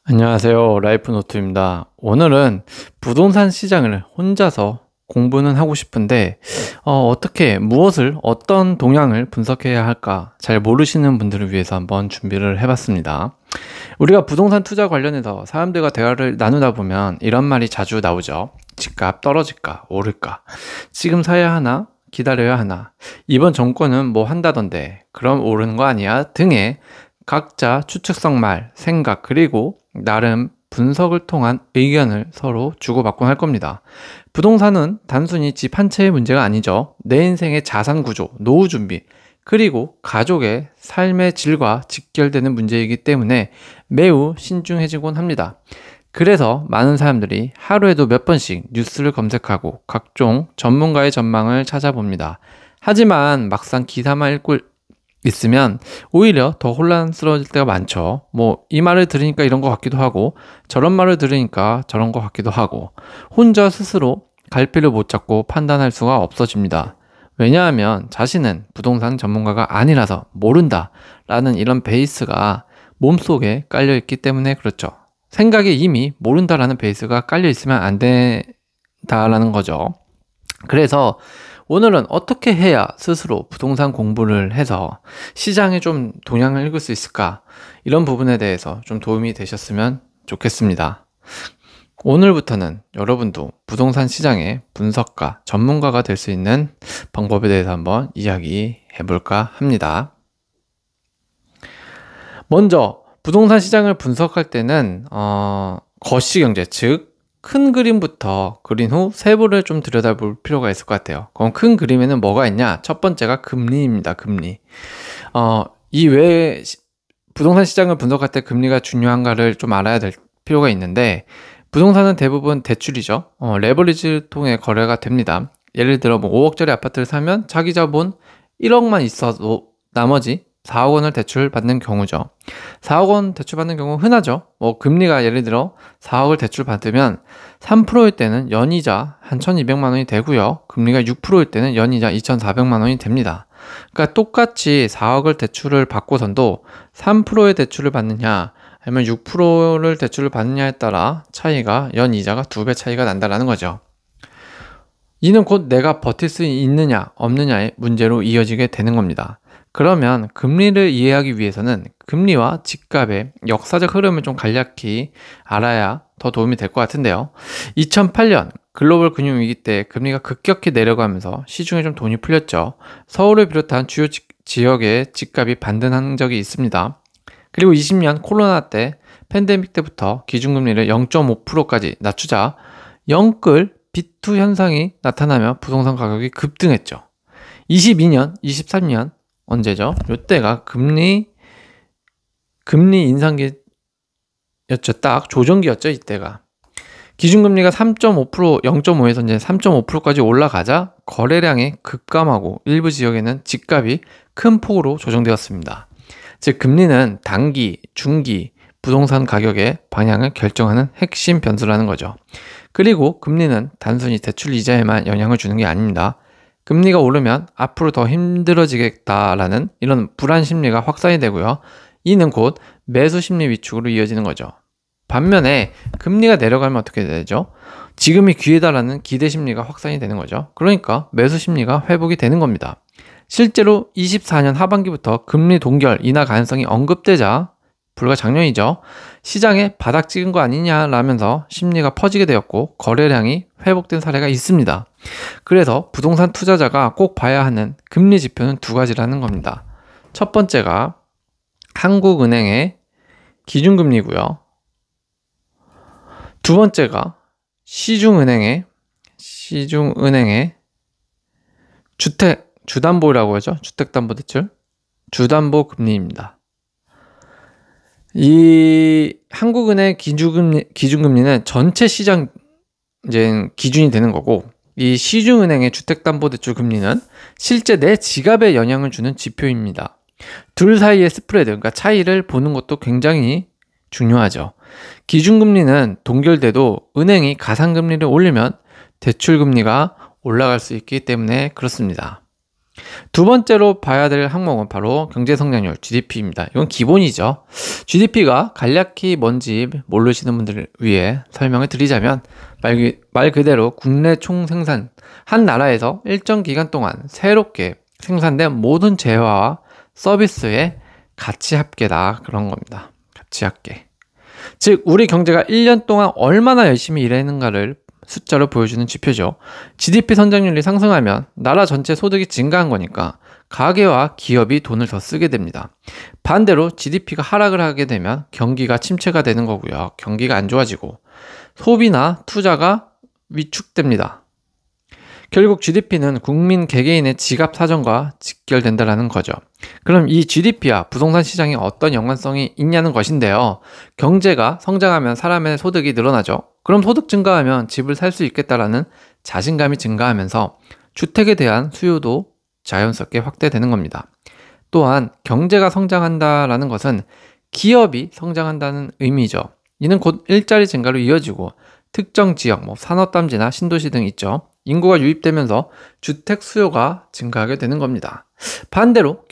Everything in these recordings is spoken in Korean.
안녕하세요. 라이프노트입니다. 오늘은 부동산 시장을 혼자서 공부는 하고 싶은데 어떻게 무엇을 어떤 동향을 분석해야 할까 잘 모르시는 분들을 위해서 한번 준비를 해봤습니다. 우리가 부동산 투자 관련해서 사람들과 대화를 나누다 보면 이런 말이 자주 나오죠. 집값 떨어질까 오를까, 지금 사야 하나 기다려야 하나, 이번 정권은 뭐 한다던데 그럼 오르는 거 아니야 등의 각자 추측성 말, 생각, 그리고 나름 분석을 통한 의견을 서로 주고받곤 할 겁니다. 부동산은 단순히 집 한 채의 문제가 아니죠. 내 인생의 자산 구조, 노후 준비, 그리고 가족의 삶의 질과 직결되는 문제이기 때문에 매우 신중해지곤 합니다. 그래서 많은 사람들이 하루에도 몇 번씩 뉴스를 검색하고 각종 전문가의 전망을 찾아봅니다. 하지만 막상 기사만 읽고 있으면 오히려 더 혼란스러워질 때가 많죠. 이 말을 들으니까 이런 것 같기도 하고 저런 말을 들으니까 저런 것 같기도 하고 혼자 스스로 갈피를 못 잡고 판단할 수가 없어집니다. 왜냐하면 자신은 부동산 전문가가 아니라서 모른다 라는 이런 베이스가 몸속에 깔려있기 때문에 그렇죠. 생각에 이미 모른다라는 베이스가 깔려있으면 안 된다라는 거죠. 그래서 오늘은 어떻게 해야 스스로 부동산 공부를 해서 시장에 좀 동향을 읽을 수 있을까? 이런 부분에 대해서 좀 도움이 되셨으면 좋겠습니다. 오늘부터는 여러분도 부동산 시장의 분석가, 전문가가 될 수 있는 방법에 대해서 한번 이야기해 볼까 합니다. 먼저 부동산 시장을 분석할 때는 거시경제, 즉 큰 그림부터 그린 후 세부를 좀 들여다볼 필요가 있을 것 같아요. 그럼 큰 그림에는 뭐가 있냐? 첫 번째가 금리입니다. 금리. 이 외에 부동산 시장을 분석할 때 금리가 중요한가를 좀 알아야 될 필요가 있는데, 부동산은 대부분 대출이죠. 레버리지를 통해 거래가 됩니다. 예를 들어 5억짜리 아파트를 사면 자기 자본 1억만 있어도 나머지 4억 원을 대출 받는 경우죠. 4억 원 대출 받는 경우 흔하죠. 금리가 예를 들어 4억을 대출 받으면 3%일 때는 연이자 한 1,200만 원이 되고요. 금리가 6%일 때는 연이자 2,400만 원이 됩니다. 그러니까 똑같이 4억을 대출을 받고선도 3%의 대출을 받느냐 아니면 6%를 대출을 받느냐에 따라 차이가 연이자가 2배 차이가 난다는 거죠. 이는 곧 내가 버틸 수 있느냐 없느냐의 문제로 이어지게 되는 겁니다. 그러면 금리를 이해하기 위해서는 금리와 집값의 역사적 흐름을 좀 간략히 알아야 더 도움이 될 것 같은데요. 2008년 글로벌 금융위기 때 금리가 급격히 내려가면서 시중에 좀 돈이 풀렸죠. 서울을 비롯한 주요 지역의 집값이 반등한 적이 있습니다. 그리고 20년 코로나 때 팬데믹 때부터 기준금리를 0.5%까지 낮추자 영끌 비투 현상이 나타나며 부동산 가격이 급등했죠. 22년, 23년 언제죠? 이때가 금리 인상기였죠. 딱 조정기였죠. 이때가 기준금리가 3.5%, 0.5에서 이제 3.5%까지 올라가자 거래량이 급감하고 일부 지역에는 집값이 큰 폭으로 조정되었습니다. 즉 금리는 단기, 중기 부동산 가격의 방향을 결정하는 핵심 변수라는 거죠. 그리고 금리는 단순히 대출 이자에만 영향을 주는 게 아닙니다. 금리가 오르면 앞으로 더 힘들어지겠다라는 이런 불안 심리가 확산이 되고요. 이는 곧 매수 심리 위축으로 이어지는 거죠. 반면에 금리가 내려가면 어떻게 되죠? 지금이 기회다라는 기대 심리가 확산이 되는 거죠. 그러니까 매수 심리가 회복이 되는 겁니다. 실제로 24년 하반기부터 금리 동결 인하 가능성이 언급되자 불과 작년이죠. 시장에 바닥 찍은 거 아니냐라면서 심리가 퍼지게 되었고 거래량이 회복된 사례가 있습니다. 그래서 부동산 투자자가 꼭 봐야 하는 금리 지표는 두 가지라는 겁니다. 첫 번째가 한국은행의 기준금리고요. 두 번째가 시중은행의 주담보라고 하죠. 주택담보대출 주담보금리입니다. 이 한국은행 기준금리는 전체 시장 이제 기준이 되는 거고, 이 시중은행의 주택담보대출 금리는 실제 내 지갑에 영향을 주는 지표입니다. 둘 사이의 스프레드, 그러니까 차이를 보는 것도 굉장히 중요하죠. 기준금리는 동결돼도 은행이 가상금리를 올리면 대출금리가 올라갈 수 있기 때문에 그렇습니다. 두 번째로 봐야 될 항목은 바로 경제성장률 GDP입니다. 이건 기본이죠. GDP가 간략히 뭔지 모르시는 분들을 위해 설명을 드리자면 말 그대로 국내 총생산, 한 나라에서 일정 기간 동안 새롭게 생산된 모든 재화와 서비스의 가치 합계다, 그런 겁니다. 가치 합계. 즉 우리 경제가 1년 동안 얼마나 열심히 일했는가를 숫자로 보여주는 지표죠. GDP 성장률이 상승하면 나라 전체 소득이 증가한 거니까 가계와 기업이 돈을 더 쓰게 됩니다. 반대로 GDP가 하락을 하게 되면 경기가 침체가 되는 거고요. 경기가 안 좋아지고 소비나 투자가 위축됩니다. 결국 GDP는 국민 개개인의 지갑 사정과 직결된다는 거죠. 그럼 이 GDP와 부동산 시장에 어떤 연관성이 있냐는 것인데요. 경제가 성장하면 사람의 소득이 늘어나죠. 그럼 소득 증가하면 집을 살 수 있겠다라는 자신감이 증가하면서 주택에 대한 수요도 자연스럽게 확대되는 겁니다. 또한 경제가 성장한다라는 것은 기업이 성장한다는 의미죠. 이는 곧 일자리 증가로 이어지고 특정 지역, 산업단지나 신도시 등 있죠. 인구가 유입되면서 주택 수요가 증가하게 되는 겁니다. 반대로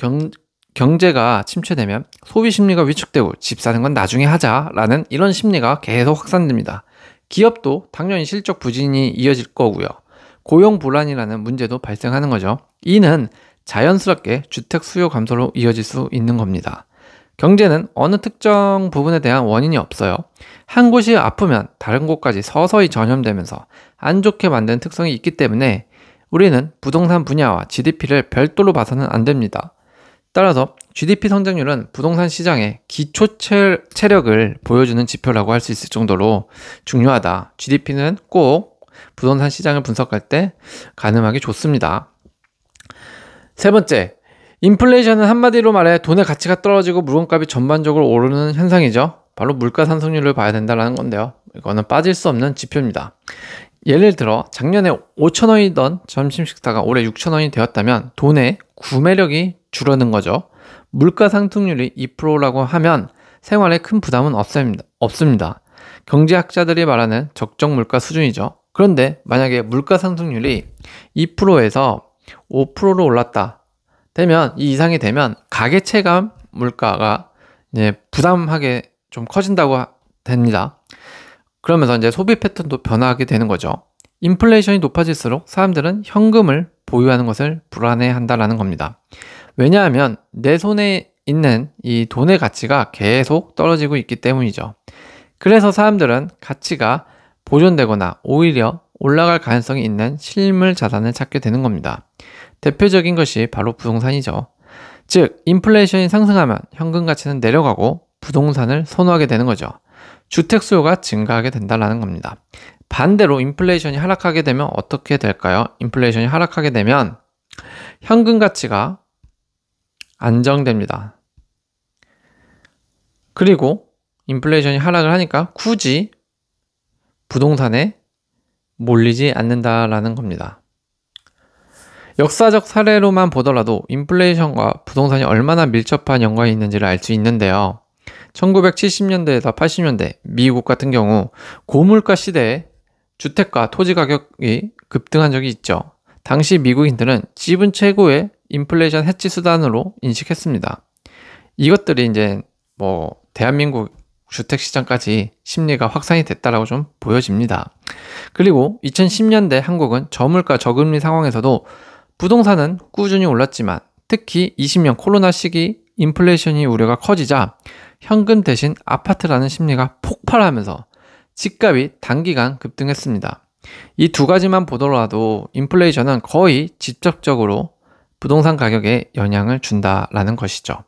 경제가 침체되면 소비 심리가 위축되고 집 사는 건 나중에 하자라는 이런 심리가 계속 확산됩니다. 기업도 당연히 실적 부진이 이어질 거고요. 고용 불안이라는 문제도 발생하는 거죠. 이는 자연스럽게 주택 수요 감소로 이어질 수 있는 겁니다. 경제는 어느 특정 부분에 대한 원인이 없어요. 한 곳이 아프면 다른 곳까지 서서히 전염되면서 안 좋게 만드는 특성이 있기 때문에 우리는 부동산 분야와 GDP를 별도로 봐서는 안 됩니다. 따라서 GDP 성장률은 부동산 시장의 기초 체력을 보여주는 지표라고 할 수 있을 정도로 중요하다. GDP는 꼭 부동산 시장을 분석할 때 가늠하기 좋습니다. 세 번째, 인플레이션은 한마디로 말해 돈의 가치가 떨어지고 물건값이 전반적으로 오르는 현상이죠. 바로 물가 상승률을 봐야 된다는 건데요. 이거는 빠질 수 없는 지표입니다. 예를 들어 작년에 5,000원이던 점심 식사가 올해 6,000원이 되었다면 돈의 구매력이 줄어든 거죠. 물가 상승률이 2%라고 하면 생활에 큰 부담은 없습니다. 경제학자들이 말하는 적정 물가 수준이죠. 그런데 만약에 물가 상승률이 2%에서 5%로 올랐다 되면, 이 이상이 되면 가계 체감 물가가 이제 부담하게 좀 커진다고 됩니다. 그러면서 이제 소비 패턴도 변화하게 되는 거죠. 인플레이션이 높아질수록 사람들은 현금을 보유하는 것을 불안해한다라는 겁니다. 왜냐하면 내 손에 있는 이 돈의 가치가 계속 떨어지고 있기 때문이죠. 그래서 사람들은 가치가 보존되거나 오히려 올라갈 가능성이 있는 실물 자산을 찾게 되는 겁니다. 대표적인 것이 바로 부동산이죠. 즉, 인플레이션이 상승하면 현금 가치는 내려가고 부동산을 선호하게 되는 거죠. 주택 수요가 증가하게 된다는 겁니다. 반대로 인플레이션이 하락하게 되면 어떻게 될까요? 인플레이션이 하락하게 되면 현금 가치가 안정됩니다. 그리고 인플레이션이 하락을 하니까 굳이 부동산에 몰리지 않는다라는 겁니다. 역사적 사례로만 보더라도 인플레이션과 부동산이 얼마나 밀접한 연관이 있는지를 알 수 있는데요. 1970년대에서 80년대 미국 같은 경우 고물가 시대에 주택과 토지 가격이 급등한 적이 있죠. 당시 미국인들은 집은 최고의 인플레이션 해치 수단으로 인식했습니다. 이것들이 이제 대한민국 주택시장까지 심리가 확산이 됐다라고 좀 보여집니다. 그리고 2010년대 한국은 저물가 저금리 상황에서도 부동산은 꾸준히 올랐지만 특히 20년 코로나 시기 인플레이션이 우려가 커지자 현금 대신 아파트라는 심리가 폭발하면서 집값이 단기간 급등했습니다. 이 두 가지만 보더라도 인플레이션은 거의 직접적으로 부동산 가격에 영향을 준다라는 것이죠.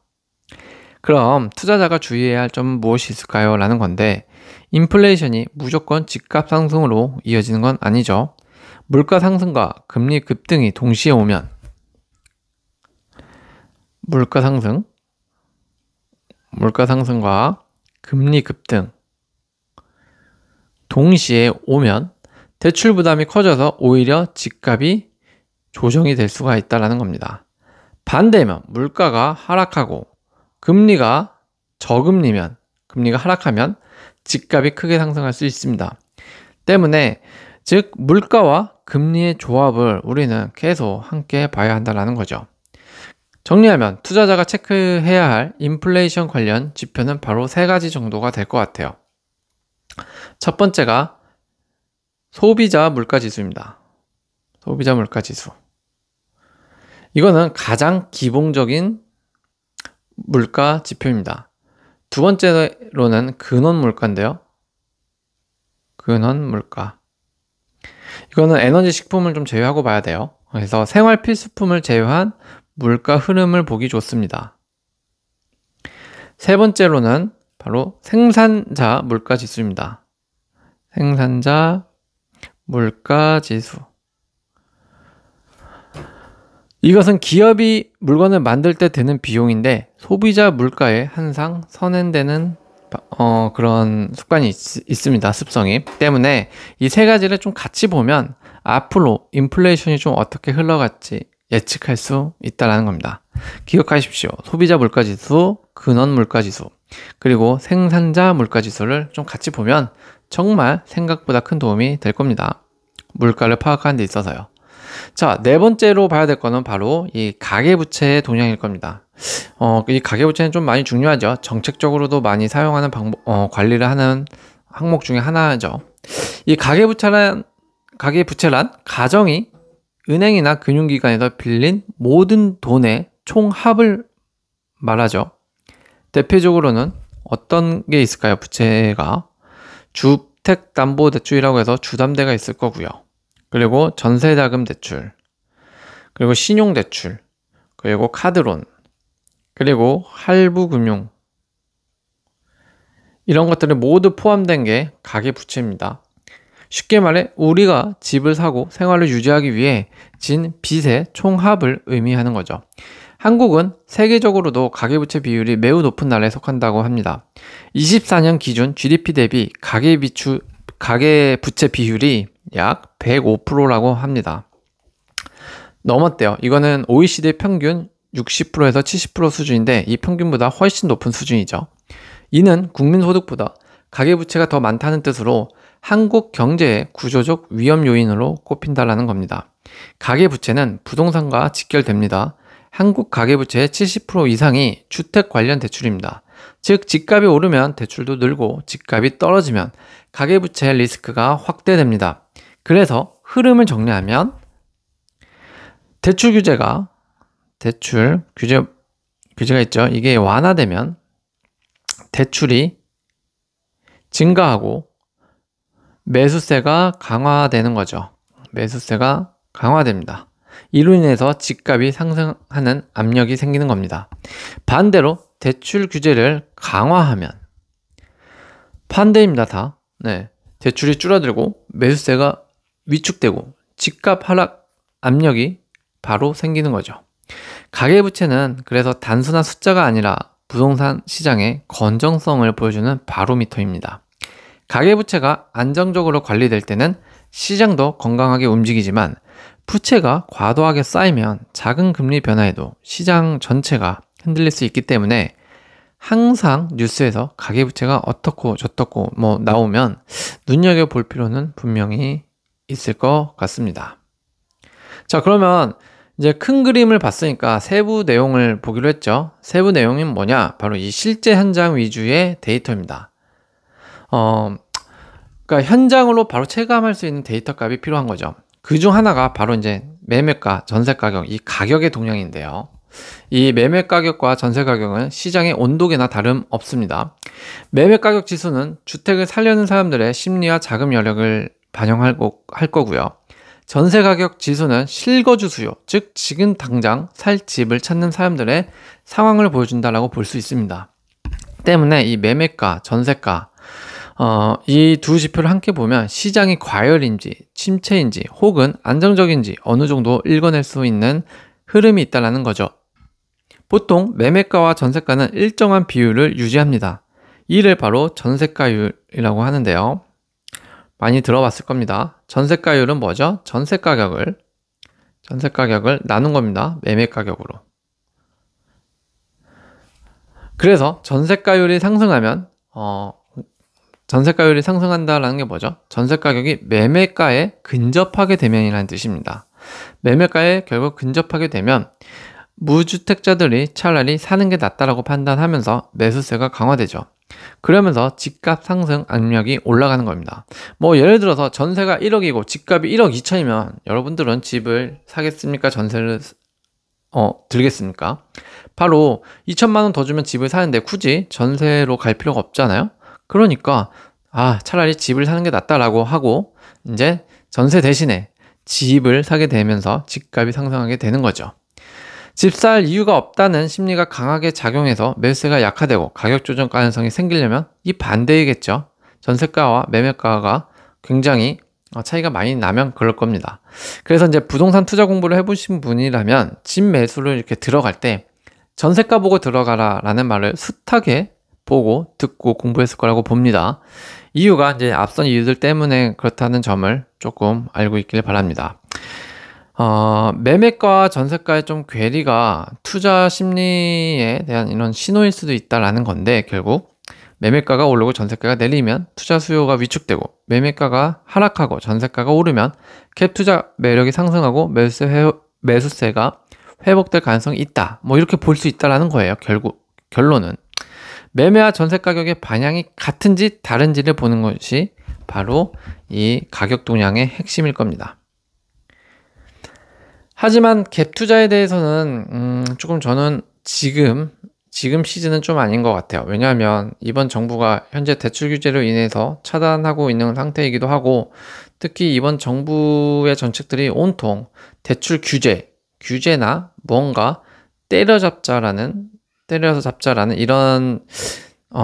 그럼 투자자가 주의해야 할 점은 무엇이 있을까요? 라는 건데, 인플레이션이 무조건 집값 상승으로 이어지는 건 아니죠. 물가 상승과 금리 급등이 동시에 오면 물가 상승과 금리 급등 동시에 오면 대출 부담이 커져서 오히려 집값이 조정이 될 수가 있다는 겁니다. 반대면 물가가 하락하고 금리가 저금리면, 금리가 하락하면 집값이 크게 상승할 수 있습니다. 때문에 즉 물가와 금리의 조합을 우리는 계속 함께 봐야 한다는 거죠. 정리하면 투자자가 체크해야 할 인플레이션 관련 지표는 바로 세 가지 정도가 될 것 같아요. 첫 번째가 소비자 물가지수입니다. 소비자 물가지수. 이거는 가장 기본적인 물가 지표입니다. 두 번째로는 근원 물가인데요. 근원 물가. 이거는 에너지 식품을 좀 제외하고 봐야 돼요. 그래서 생활 필수품을 제외한 물가 흐름을 보기 좋습니다. 세 번째로는 바로 생산자 물가 지수입니다. 생산자 물가 지수. 이것은 기업이 물건을 만들 때 드는 비용인데 소비자 물가에 항상 선행되는 그런 습관이 있습니다. 습성이. 때문에 이 세 가지를 좀 같이 보면 앞으로 인플레이션이 좀 어떻게 흘러갈지 예측할 수 있다는 겁니다. 기억하십시오. 소비자 물가지수, 근원 물가지수, 그리고 생산자 물가지수를 좀 같이 보면 정말 생각보다 큰 도움이 될 겁니다. 물가를 파악하는 데 있어서요. 자, 네 번째로 봐야 될 거는 바로 이 가계부채의 동향일 겁니다. 이 가계부채는 좀 많이 중요하죠. 정책적으로도 많이 사용하는 관리를 하는 항목 중에 하나죠. 이 가계부채란 가정이 은행이나 금융기관에서 빌린 모든 돈의 총합을 말하죠. 대표적으로는 어떤 게 있을까요? 부채가 주택담보대출이라고 해서 주담대가 있을 거고요. 그리고 전세자금 대출, 그리고 신용대출, 그리고 카드론, 그리고 할부금융, 이런 것들이 모두 포함된 게 가계부채입니다. 쉽게 말해 우리가 집을 사고 생활을 유지하기 위해 진 빚의 총합을 의미하는 거죠. 한국은 세계적으로도 가계부채 비율이 매우 높은 나라에 속한다고 합니다. 24년 기준 GDP 대비 가계부채 비율이 약 105%라고 합니다. 넘었대요. 이거는 OECD 평균 60%에서 70% 수준인데 이 평균보다 훨씬 높은 수준이죠. 이는 국민소득보다 가계부채가 더 많다는 뜻으로 한국 경제의 구조적 위험 요인으로 꼽힌다는 겁니다. 가계부채는 부동산과 직결됩니다. 한국 가계부채의 70% 이상이 주택 관련 대출입니다. 즉 집값이 오르면 대출도 늘고 집값이 떨어지면 가계부채 리스크가 확대됩니다. 그래서 흐름을 정리하면 대출 규제가 있죠. 이게 완화되면 대출이 증가하고 매수세가 강화되는 거죠. 매수세가 강화됩니다. 이로 인해서 집값이 상승하는 압력이 생기는 겁니다. 반대로 대출 규제를 강화하면 반대입니다. 다. 네. 대출이 줄어들고 매수세가 위축되고 집값 하락 압력이 바로 생기는 거죠. 가계부채는 그래서 단순한 숫자가 아니라 부동산 시장의 건전성을 보여주는 바로미터입니다. 가계부채가 안정적으로 관리될 때는 시장도 건강하게 움직이지만 부채가 과도하게 쌓이면 작은 금리 변화에도 시장 전체가 흔들릴 수 있기 때문에 항상 뉴스에서 가계부채가 어떻고 저떻고 나오면 눈여겨볼 필요는 분명히 있을 것 같습니다. 자, 그러면 이제 큰 그림을 봤으니까 세부 내용을 보기로 했죠. 세부 내용이 뭐냐? 바로 이 실제 현장 위주의 데이터입니다. 그러니까 현장으로 바로 체감할 수 있는 데이터 값이 필요한 거죠. 그 중 하나가 바로 이제 매매가, 전세 가격, 이 가격의 동향인데요. 이 매매 가격과 전세 가격은 시장의 온도계나 다름없습니다. 매매 가격 지수는 주택을 살려는 사람들의 심리와 자금 여력을 반영할 거고요. 전세 가격 지수는 실거주 수요, 즉 지금 당장 살 집을 찾는 사람들의 상황을 보여준다라고 볼 수 있습니다. 때문에 이 매매가, 전세가 이 두 지표를 함께 보면 시장이 과열인지 침체인지 혹은 안정적인지 어느 정도 읽어낼 수 있는 흐름이 있다는 거죠. 보통 매매가와 전세가는 일정한 비율을 유지합니다. 이를 바로 전세가율이라고 하는데요. 많이 들어봤을 겁니다. 전세가율은 뭐죠? 전세 가격을 나눈 겁니다. 매매 가격으로. 그래서 전세가율이 상승하면 전세가율이 상승한다라는 게 뭐죠? 전세가격이 매매가에 근접하게 되면이라는 뜻입니다. 매매가에 결국 근접하게 되면 무주택자들이 차라리 사는 게 낫다라고 판단하면서 매수세가 강화되죠. 그러면서 집값 상승 압력이 올라가는 겁니다. 뭐 예를 들어서 전세가 1억이고 집값이 1억 2천이면 여러분들은 집을 사겠습니까? 전세를 들겠습니까? 바로 2천만 원 더 주면 집을 사는데 굳이 전세로 갈 필요가 없잖아요. 그러니까 차라리 집을 사는 게 낫다라고 하고 이제 전세 대신에 집을 사게 되면서 집값이 상승하게 되는 거죠. 집 살 이유가 없다는 심리가 강하게 작용해서 매수세가 약화되고 가격 조정 가능성이 생기려면 이 반대이겠죠. 전세가와 매매가가 굉장히 차이가 많이 나면 그럴 겁니다. 그래서 이제 부동산 투자 공부를 해보신 분이라면 집 매수를 이렇게 들어갈 때 전세가 보고 들어가라 라는 말을 숱하게 보고 듣고 공부했을 거라고 봅니다. 이유가 이제 앞선 이유들 때문에 그렇다는 점을 조금 알고 있길 바랍니다. 매매가와 전세가의 좀 괴리가 투자 심리에 대한 이런 신호일 수도 있다라는 건데, 결국 매매가가 오르고 전세가가 내리면 투자 수요가 위축되고, 매매가가 하락하고 전세가가 오르면 갭 투자 매력이 상승하고 매수세가 회복될 가능성이 있다. 뭐 이렇게 볼 수 있다라는 거예요. 결국 결론은 매매와 전세 가격의 방향이 같은지 다른지를 보는 것이 바로 이 가격 동향의 핵심일 겁니다. 하지만 갭 투자에 대해서는 조금 저는 지금 시즌은 좀 아닌 것 같아요. 왜냐하면 이번 정부가 현재 대출 규제로 인해서 차단하고 있는 상태이기도 하고, 특히 이번 정부의 정책들이 온통 대출 규제나 뭔가 때려서 잡자라는 이런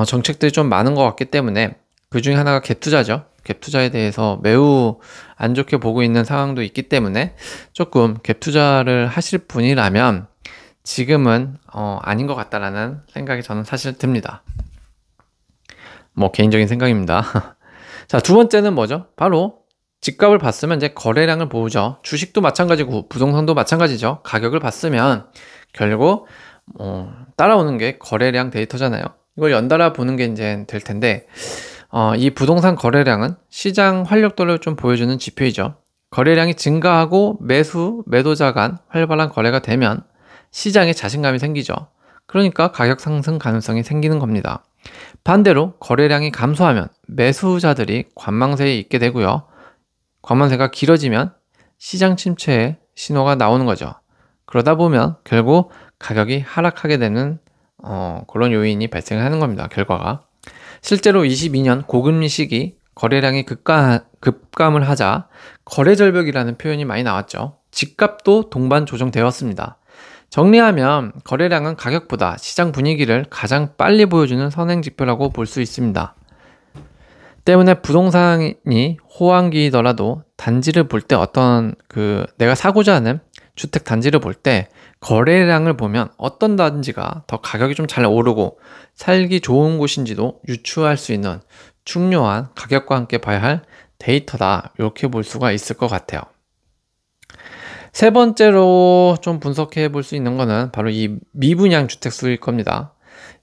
정책들이 좀 많은 것 같기 때문에 그 중에 하나가 갭 투자죠. 갭 투자에 대해서 매우 안 좋게 보고 있는 상황도 있기 때문에 조금 갭 투자를 하실 분이라면 지금은 아닌 것 같다라는 생각이 저는 사실 듭니다. 뭐 개인적인 생각입니다. 자, 두 번째는 뭐죠? 바로 집값을 봤으면 이제 거래량을 보죠. 주식도 마찬가지고 부동산도 마찬가지죠. 가격을 봤으면 결국 따라오는 게 거래량 데이터잖아요. 이걸 연달아 보는 게 이제 될 텐데, 이 부동산 거래량은 시장 활력도를 좀 보여주는 지표이죠. 거래량이 증가하고 매도자 간 활발한 거래가 되면 시장에 자신감이 생기죠. 그러니까 가격 상승 가능성이 생기는 겁니다. 반대로 거래량이 감소하면 매수자들이 관망세에 있게 되고요. 관망세가 길어지면 시장 침체의 신호가 나오는 거죠. 그러다 보면 결국 가격이 하락하게 되는 그런 요인이 발생하는 겁니다. 결과가. 실제로 22년 고금리 시기 거래량이 급감을 하자 거래절벽이라는 표현이 많이 나왔죠. 집값도 동반 조정되었습니다. 정리하면 거래량은 가격보다 시장 분위기를 가장 빨리 보여주는 선행지표라고 볼 수 있습니다. 때문에 부동산이 호황기이더라도 단지를 볼 때 내가 사고자 하는 주택 단지를 볼 때 거래량을 보면 어떤 단지가 더 가격이 좀 잘 오르고 살기 좋은 곳인지도 유추할 수 있는 중요한 가격과 함께 봐야 할 데이터다. 이렇게 볼 수가 있을 것 같아요. 세 번째로 좀 분석해 볼 수 있는 거는 바로 이 미분양 주택수일 겁니다.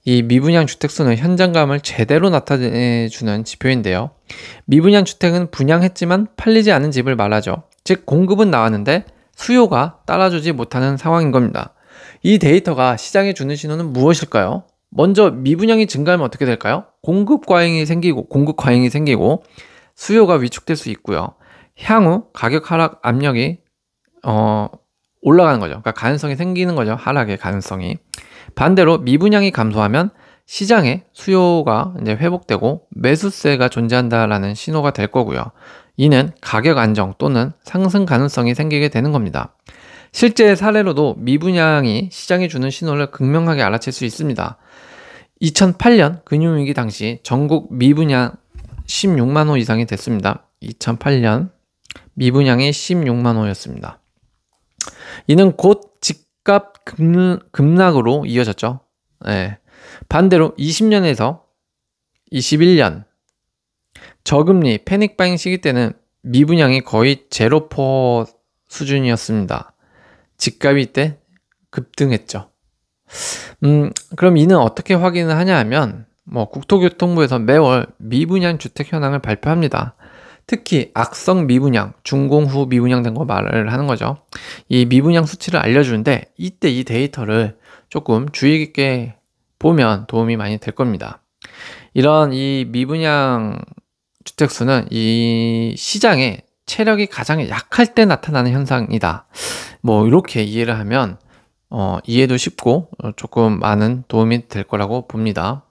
이 미분양 주택수는 현장감을 제대로 나타내주는 지표인데요. 미분양 주택은 분양했지만 팔리지 않은 집을 말하죠. 즉 공급은 나왔는데 수요가 따라주지 못하는 상황인 겁니다. 이 데이터가 시장에 주는 신호는 무엇일까요? 먼저 미분양이 증가하면 어떻게 될까요? 공급 과잉이 생기고 수요가 위축될 수 있고요. 향후 가격 하락 압력이 올라가는 거죠. 그러니까 가능성이 생기는 거죠. 하락의 가능성이. 반대로 미분양이 감소하면 시장의 수요가 이제 회복되고 매수세가 존재한다라는 신호가 될 거고요. 이는 가격 안정 또는 상승 가능성이 생기게 되는 겁니다. 실제 사례로도 미분양이 시장에 주는 신호를 극명하게 알아챌 수 있습니다. 2008년 금융위기 당시 전국 미분양 16만 호 이상이 됐습니다. 2008년 미분양이 16만 호였습니다. 이는 곧 집값 급락으로 이어졌죠. 네. 반대로 20년에서 21년 저금리 패닉바잉 시기 때는 미분양이 거의 0% 수준이었습니다. 집값이 이때 급등했죠. 그럼 이는 어떻게 확인을 하냐 하면 국토교통부에서 매월 미분양 주택 현황을 발표합니다. 특히 악성 미분양, 준공후 미분양된 거 말을 하는 거죠. 이 미분양 수치를 알려주는데 이때 이 데이터를 조금 주의 깊게 보면 도움이 많이 될 겁니다. 이런 이 미분양 주택수는 이 시장에 체력이 가장 약할 때 나타나는 현상이다. 뭐 이렇게 이해를 하면 이해도 쉽고 조금 많은 도움이 될 거라고 봅니다.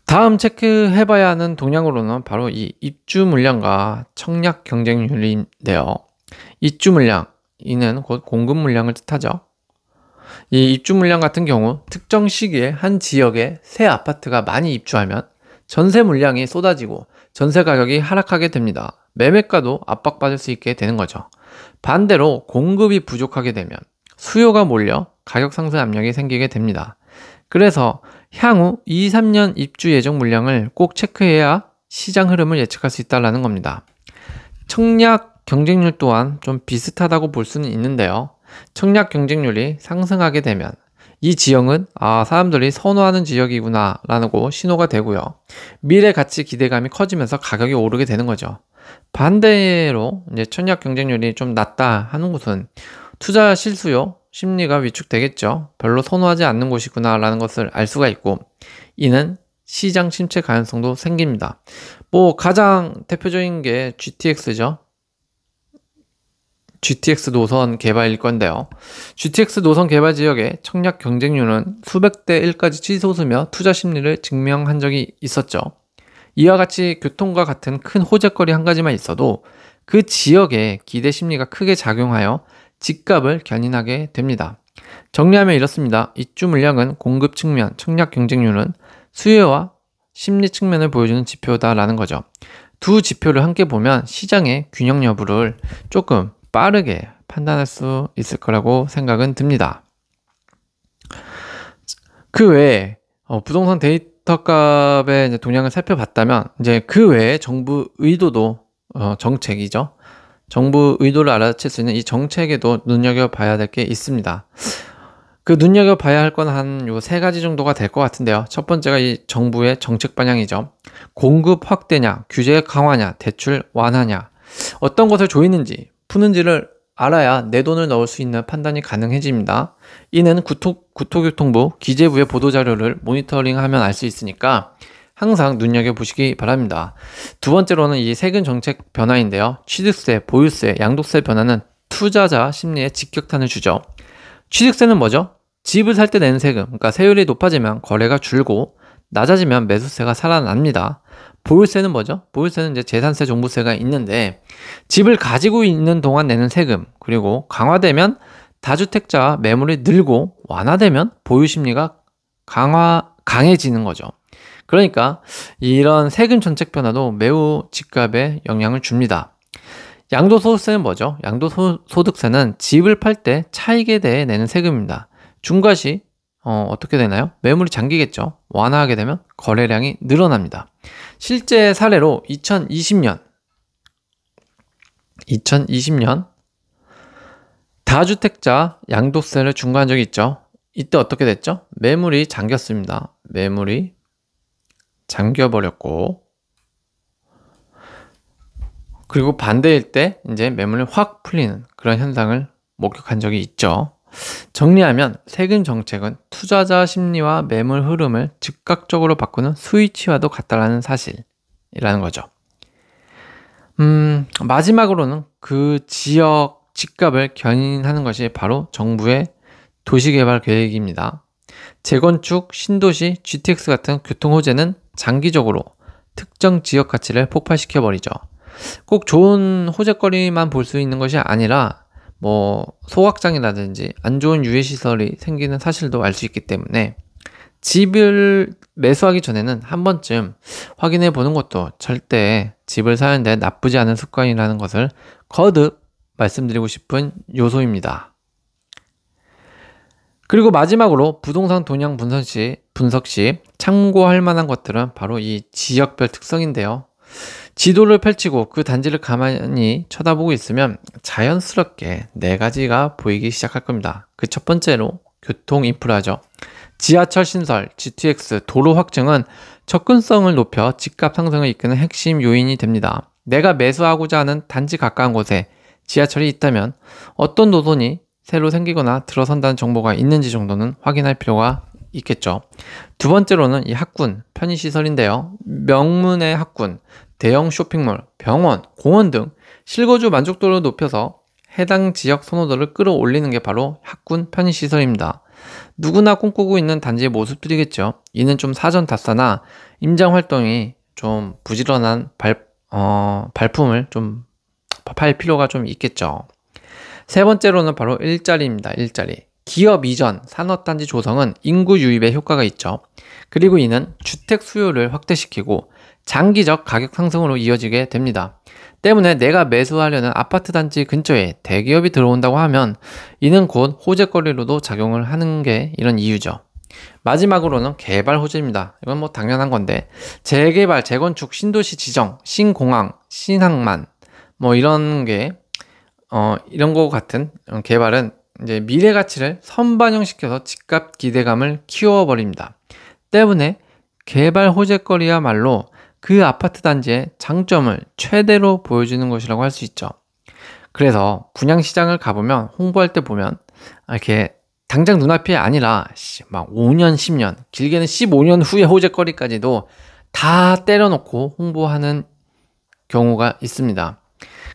다음 체크해봐야 하는 동향으로는 바로 이 입주 물량과 청약 경쟁률인데요. 입주 물량, 이는 곧 공급 물량을 뜻하죠. 이 입주 물량 같은 경우 특정 시기에 한 지역에 새 아파트가 많이 입주하면 전세 물량이 쏟아지고 전세 가격이 하락하게 됩니다. 매매가도 압박받을 수 있게 되는 거죠. 반대로 공급이 부족하게 되면 수요가 몰려 가격 상승 압력이 생기게 됩니다. 그래서 향후 2, 3년 입주 예정 물량을 꼭 체크해야 시장 흐름을 예측할 수 있다는 겁니다. 청약 경쟁률 또한 좀 비슷하다고 볼 수는 있는데요. 청약 경쟁률이 상승하게 되면 이 지역은 사람들이 선호하는 지역이구나 라고 신호가 되고요. 미래 가치 기대감이 커지면서 가격이 오르게 되는 거죠. 반대로 이제 청약 경쟁률이 좀 낮다 하는 곳은 투자 실수요 심리가 위축되겠죠. 별로 선호하지 않는 곳이구나 라는 것을 알 수가 있고, 이는 시장 침체 가능성도 생깁니다. 뭐 가장 대표적인 게 GTX죠. GTX 노선 개발일 건데요. GTX 노선 개발 지역의 청약 경쟁률은 수백 대 1까지 치솟으며 투자 심리를 증명한 적이 있었죠. 이와 같이 교통과 같은 큰 호재거리 한 가지만 있어도 그 지역의 기대 심리가 크게 작용하여 집값을 견인하게 됩니다. 정리하면 이렇습니다. 입주 물량은 공급 측면, 청약 경쟁률은 수요와 심리 측면을 보여주는 지표다라는 거죠. 두 지표를 함께 보면 시장의 균형 여부를 조금 빠르게 판단할 수 있을 거라고 생각은 듭니다. 그 외에 부동산 데이터 값의 이제 동향을 살펴봤다면 이제 그 외에 정부 의도도 정책이죠. 정부 의도를 알아챌 수 있는 이 정책에도 눈여겨봐야 될 게 있습니다. 그 눈여겨봐야 할 건 한 요 세 가지 정도가 될 것 같은데요. 첫 번째가 이 정부의 정책 방향이죠. 공급 확대냐, 규제 강화냐, 대출 완화냐, 어떤 것을 조이는지 푸는지를 알아야 내 돈을 넣을 수 있는 판단이 가능해집니다. 이는 국토교통부 기재부의 보도자료를 모니터링하면 알 수 있으니까 항상 눈여겨보시기 바랍니다. 두 번째로는 이 세금 정책 변화인데요. 취득세, 보유세, 양도세 변화는 투자자 심리에 직격탄을 주죠. 취득세는 뭐죠? 집을 살 때 내는 세금, 그러니까 세율이 높아지면 거래가 줄고 낮아지면 매수세가 살아납니다. 보유세는 뭐죠? 보유세는 이제 재산세, 종부세가 있는데 집을 가지고 있는 동안 내는 세금, 그리고 강화되면 다주택자 매물이 늘고 완화되면 보유 심리가 강해지는 거죠. 그러니까 이런 세금 정책 변화도 매우 집값에 영향을 줍니다. 양도소득세는 뭐죠? 양도소득세는 집을 팔 때 차익에 대해 내는 세금입니다. 중과시 어떻게 되나요? 매물이 잠기겠죠. 완화하게 되면 거래량이 늘어납니다. 실제 사례로 2020년 다주택자 양도세를 중과한 적이 있죠. 이때 어떻게 됐죠? 매물이 잠겼습니다. 매물이 잠겨버렸고, 그리고 반대일 때 이제 매물이 확 풀리는 그런 현상을 목격한 적이 있죠. 정리하면 세금 정책은 투자자 심리와 매물 흐름을 즉각적으로 바꾸는 스위치와도 같다라는 사실이라는 거죠. 마지막으로는 그 지역 집값을 견인하는 것이 바로 정부의 도시개발 계획입니다. 재건축, 신도시, GTX 같은 교통호재는 장기적으로 특정 지역 가치를 폭발시켜버리죠. 꼭 좋은 호재거리만 볼 수 있는 것이 아니라 뭐 소각장이라든지 안 좋은 유해시설이 생기는 사실도 알 수 있기 때문에 집을 매수하기 전에는 한 번쯤 확인해 보는 것도 절대 집을 사는데 나쁘지 않은 습관이라는 것을 거듭 말씀드리고 싶은 요소입니다. 그리고 마지막으로 부동산 동향 분석 시 참고할 만한 것들은 바로 이 지역별 특성인데요. 지도를 펼치고 그 단지를 가만히 쳐다보고 있으면 자연스럽게 네 가지가 보이기 시작할 겁니다. 그 첫 번째로 교통 인프라죠. 지하철 신설, GTX, 도로 확증은 접근성을 높여 집값 상승을 이끄는 핵심 요인이 됩니다. 내가 매수하고자 하는 단지 가까운 곳에 지하철이 있다면 어떤 노선이 새로 생기거나 들어선다는 정보가 있는지 정도는 확인할 필요가 있겠죠. 두 번째로는 이 학군, 편의시설인데요. 명문의 학군, 대형 쇼핑몰, 병원, 공원 등 실거주 만족도를 높여서 해당 지역 선호도를 끌어올리는 게 바로 학군 편의시설입니다. 누구나 꿈꾸고 있는 단지의 모습들이겠죠. 이는 좀 사전 답사나 임장 활동이 좀 부지런한 발품을 좀 팔 필요가 좀 있겠죠. 세 번째로는 바로 일자리입니다. 일자리. 기업 이전, 산업단지 조성은 인구 유입에 효과가 있죠. 그리고 이는 주택 수요를 확대시키고 장기적 가격 상승으로 이어지게 됩니다. 때문에 내가 매수하려는 아파트 단지 근처에 대기업이 들어온다고 하면 이는 곧 호재거리로도 작용을 하는 게 이런 이유죠. 마지막으로는 개발 호재입니다. 이건 뭐 당연한 건데 재개발, 재건축, 신도시 지정, 신공항, 신항만 뭐 이런 게 이런 거 같은 개발은 이제 미래 가치를 선반영시켜서 집값 기대감을 키워버립니다. 때문에 개발 호재거리야말로 그 아파트 단지의 장점을 최대로 보여주는 것이라고 할 수 있죠. 그래서 분양시장을 가보면 홍보할 때 보면 이렇게 당장 눈앞이 아니라 막 5년, 10년, 길게는 15년 후의 호재거리까지도 다 때려놓고 홍보하는 경우가 있습니다.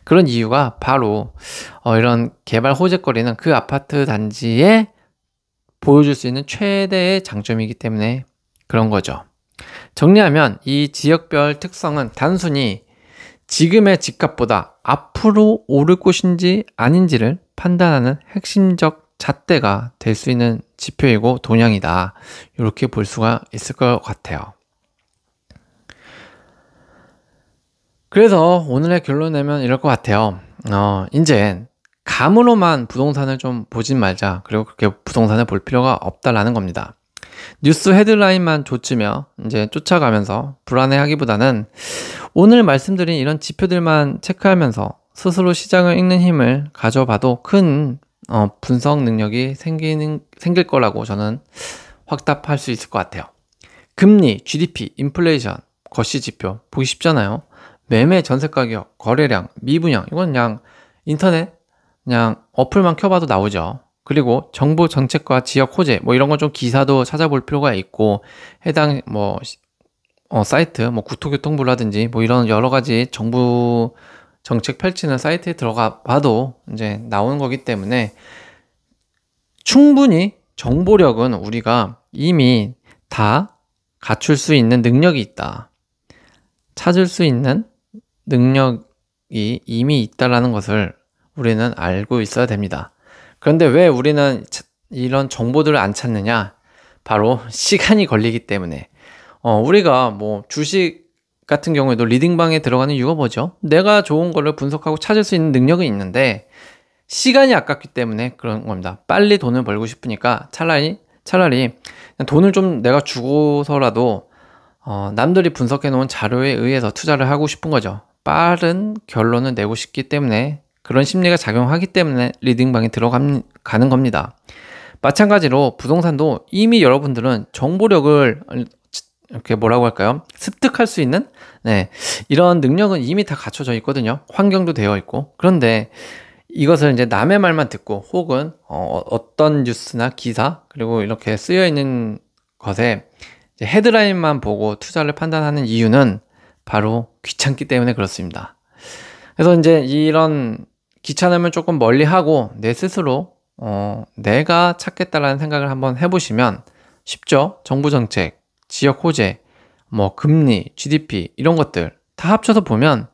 그런 이유가 바로 이런 개발 호재거리는 그 아파트 단지에 보여줄 수 있는 최대의 장점이기 때문에 그런 거죠. 정리하면 이 지역별 특성은 단순히 지금의 집값보다 앞으로 오를 곳인지 아닌지를 판단하는 핵심적 잣대가 될 수 있는 지표이고 동향이다. 이렇게 볼 수가 있을 것 같아요. 그래서 오늘의 결론 내면 이럴 것 같아요. 이제 감으로만 부동산을 좀 보진 말자. 그리고 그렇게 부동산을 볼 필요가 없다라는 겁니다. 뉴스 헤드라인만 좇으며 이제 쫓아가면서 불안해하기보다는 오늘 말씀드린 이런 지표들만 체크하면서 스스로 시장을 읽는 힘을 가져봐도 큰 분석 능력이 생길 거라고 저는 확답할 수 있을 것 같아요. 금리, GDP, 인플레이션, 거시 지표 보기 쉽잖아요. 매매, 전세가격, 거래량, 미분양 이건 그냥 인터넷 그냥 어플만 켜봐도 나오죠. 그리고 정부 정책과 지역 호재 뭐 이런 건 좀 기사도 찾아볼 필요가 있고 해당 뭐 사이트 뭐 국토교통부라든지 뭐 이런 여러 가지 정부 정책 펼치는 사이트에 들어가 봐도 이제 나오는 거기 때문에 충분히 정보력은 우리가 이미 다 갖출 수 있는 능력이 있다. 찾을 수 있는 능력이 이미 있다라는 것을 우리는 알고 있어야 됩니다. 그런데 왜 우리는 이런 정보들을 안 찾느냐? 바로 시간이 걸리기 때문에. 우리가 뭐 주식 같은 경우에도 리딩방에 들어가는 이유가 뭐죠? 내가 좋은 거를 분석하고 찾을 수 있는 능력이 있는데 시간이 아깝기 때문에 그런 겁니다. 빨리 돈을 벌고 싶으니까 차라리 돈을 좀 내가 주고서라도 남들이 분석해 놓은 자료에 의해서 투자를 하고 싶은 거죠. 빠른 결론을 내고 싶기 때문에 그런 심리가 작용하기 때문에 리딩방에 들어가는 겁니다. 마찬가지로 부동산도 이미 여러분들은 정보력을 이렇게 뭐라고 할까요? 습득할 수 있는 이런 능력은 이미 다 갖춰져 있거든요. 환경도 되어 있고. 그런데 이것을 이제 남의 말만 듣고 혹은 어떤 뉴스나 기사 그리고 이렇게 쓰여 있는 것에 이제 헤드라인만 보고 투자를 판단하는 이유는 바로 귀찮기 때문에 그렇습니다. 그래서 이제 이런 귀찮음을 조금 멀리하고 내 스스로 내가 찾겠다라는 생각을 한번 해보시면 쉽죠? 정부 정책, 지역 호재, 뭐 금리, GDP 이런 것들 다 합쳐서 보면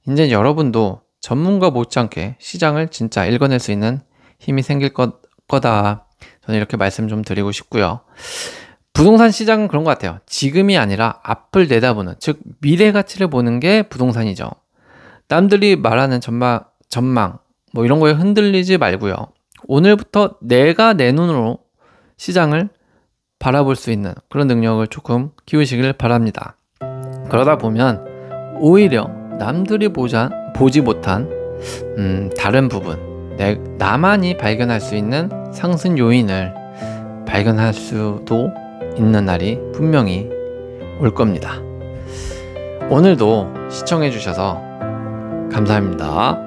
이제 여러분도 전문가 못지않게 시장을 진짜 읽어낼 수 있는 힘이 생길 거다. 저는 이렇게 말씀 좀 드리고 싶고요. 부동산 시장은 그런 것 같아요. 지금이 아니라 앞을 내다보는, 즉 미래 가치를 보는 게 부동산이죠. 남들이 말하는 전망 뭐 이런 거에 흔들리지 말고요. 오늘부터 내가 내 눈으로 시장을 바라볼 수 있는 그런 능력을 조금 키우시길 바랍니다. 그러다 보면 오히려 남들이 보지 못한 다른 부분, 나만이 발견할 수 있는 상승 요인을 발견할 수도 있는 날이 분명히 올 겁니다. 오늘도 시청해 주셔서 감사합니다.